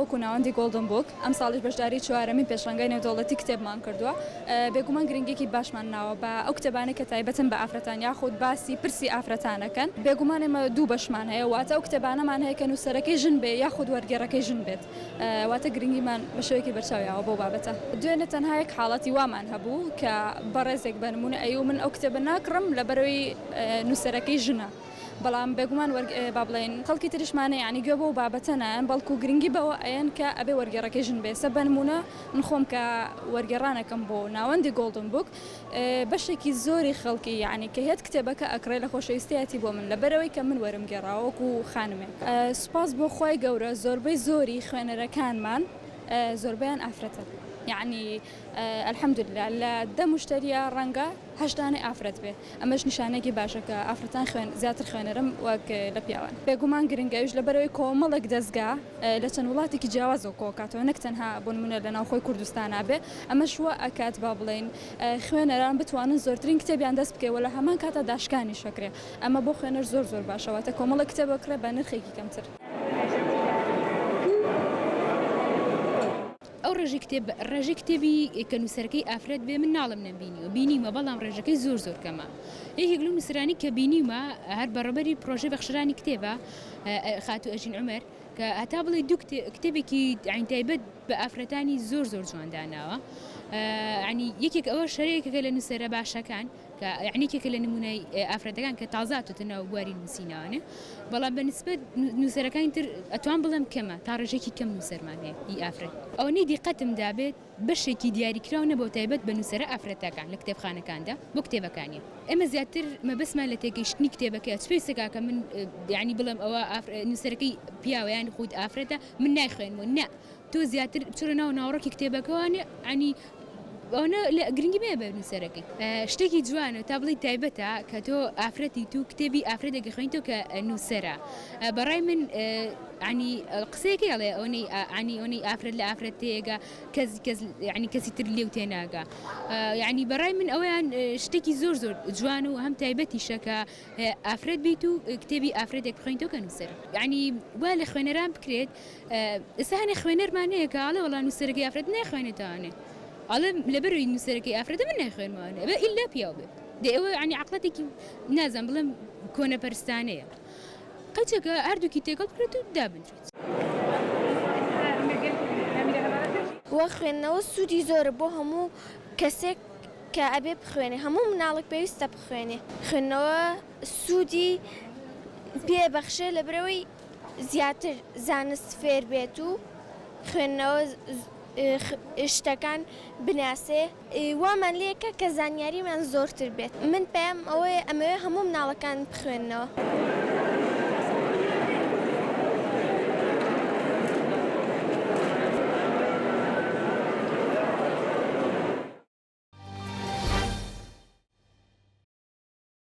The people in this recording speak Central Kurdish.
وەکو ناوەندی گۆڵدن بووک ئەم ساڵش بەشداری چوارەمین پێشەنگای نێودەوڵەتی کتێبمان کردووە بێگومان گرنگێکی باشمان ناوە بە ئەو کتێبانە کە تایبەتن بە ئافرەتان یاخود باسی پرسی ئافرەتانەکەن بێگومان ئێمە دوو بەشمان هەیە واتە ئەو کتێبانەمان هەیە کە نووسەرەکەی ژن بێ یاخود وەرگێڕەکەی ژن بێت واتە گرنگیمان بە شێوەیەکی بەرچاویاوە بۆ بابەتە دوێنێ تەنها یەک حاڵەتی وامان هەبوو کە بەڕێزێک بە نمونە ئەیوە من ئەو کتێبە ناکڕم لەبەرەوەی نووسەرەکەی ژنە بەڵام بێگومان با بڵێن خەڵکی تریشمانە یعنی گوێ بۆ و بابەتە نایەن بەڵکو گرنگی بەوە ئەیەن کە ئەبێ وەرگێڕەکەی ژن بێ سە بە نمونە من خۆم کە وەرگێڕانەکەم بۆ ناوەندی گۆڵدن بووک بەشێکی زۆری خەڵکی یعنی کە هێت کتێبەکە ئەکڕێ لە خۆشەویستایەتی بۆ من لەبەرەوەی کە من وەرم گێڕاوە وەکو خانمێ سوپاس بۆ خۆی گەورە زۆربەی زۆری خوێنەرەکانمان زۆربیان ئافرەتە یعنی الحەمدولله لە دە مشتریە ڕەنگە هەشتانەی ئافرەت بێ ئەمەش نیشانێکی باشە کە ئافرەتان زیاتر خوێنەرم وەک لە پیاوان بێگومان گرنگەویش لەبەرەوەی کۆمەڵێک دەستگا لە چەند وڵاتێکی جیاوازەوە کۆکاتەوە نەک تەنها بۆ نمونە لە ناوخۆی کوردستانە بێ ئەمەش وە ئەکات با بڵێن خوێنەران بتوانن زۆرترین کتێبیان دەست بکەوە لە هەمان کاتە داشکانی شەکرێ ئەمە بۆ خوێنەر زۆر باشەوەتە کۆمەڵێک کتێب بکرێ بە نرخێکی کەمتر ئەو ڕێژی کتێبی کە نووسەرەکەی ئافرەت بێ من ناڵم نەبینیوە بینیمە بەڵام ڕێژەکەی زۆر کەمە یەکێک لەو نووسرانی کە بینیمە هەر بەڕێبەری پرۆژەی بەخشرانی کتێبە خاتو ئەژین عومەر کە هەتا بڵێ دوو کتێبێکی تایبەت بە ئافرەتانی زۆر جوانداناوە ینی یەکێک ئەوە شەرێکەکە لە نووسەرە باشەکان کە یعنیکێکە لە نمونەی ئافرەتەکان کە تازاتوتە ناو بواری نووسینەوەنێ بەڵام بەنسبەت نووسەرەکانی تر ئەتوان بڵێم کەمە تا ڕێژێکی کەم نووسەرمان هەیە ئی ئافرەت ئەوەی دیقەتم دابێت بەشێکی دیاریکراونە بۆ تایبەت بە نووسەرە ئافرەتەکان لە کتێبخانەکاندا بۆ کتێبەکانی ئێمە زیاتر مەبەسمان لە تێگەیشتنی کتێبەکە سپێسەکە کە من یعنی بڵێم ئەوە نووسەرەکەی پیاوەیان خود ئافرەتە من نایخوێنمەوە نە تۆ زیاتر بچۆرە ناوڕۆکی کتێبەکەوانێ ئەنی ئەوە گرنگی بێ بە نووسەرەکەی شتێکی جوانە تا بڵی تایبەتە کە تۆ ئافرەتی تو کتێبی ئافرەتێکی خوێنیتەوە کە نووسەرە بەڕای من ینی قسەیەکی هەڵێ ئەوەی ئافرەت لە ئافرەتەیەگە ینی کەسی تر لێو تێناگە یعنی بەڕای من ئەویان شتێکی زۆر جوان و هەم تایبەتیشە کە ئافرەت بیت و کتێبی ئافرەتێک بخوێنیتەوە کە نووسەر ینی وا لە خوێنەران بکرێت ئێستا هەنێ خوێنەرمان هەیە کە ئاڵێ وەڵام نووسەرەکەی ئافرەت نەخوێنێتەوانێ ئەڵێ لەبەروی نووسەرەکەی ئافرەتە من نەخوێنمەوانێ بە ئیلا پیاو بێت دێ ئەوە ینی عەقڵەتێکی نازان بڵێم کۆنە پەرستانەیە قەچەکە هەردووکی تێکەڵ بکرێت و دابنرێت وە خوێندنەوە سوودی زۆرە بۆ هەموو کەسێک کە ئەبێ بخوێنێ هەموو مناڵێک پێویستە بخوێنێ خوێندنەوە سوودی پێبەخشێ لەبەرەوەی زیاتر زانست فێر بێت و خوێندنەوە شتەکان بناسێ وامان لێکە کە زانیاریمان زۆرتر بێت من پێم ئەوەیە ئەمەوێ هەموو مناڵەکان بخوێننەوە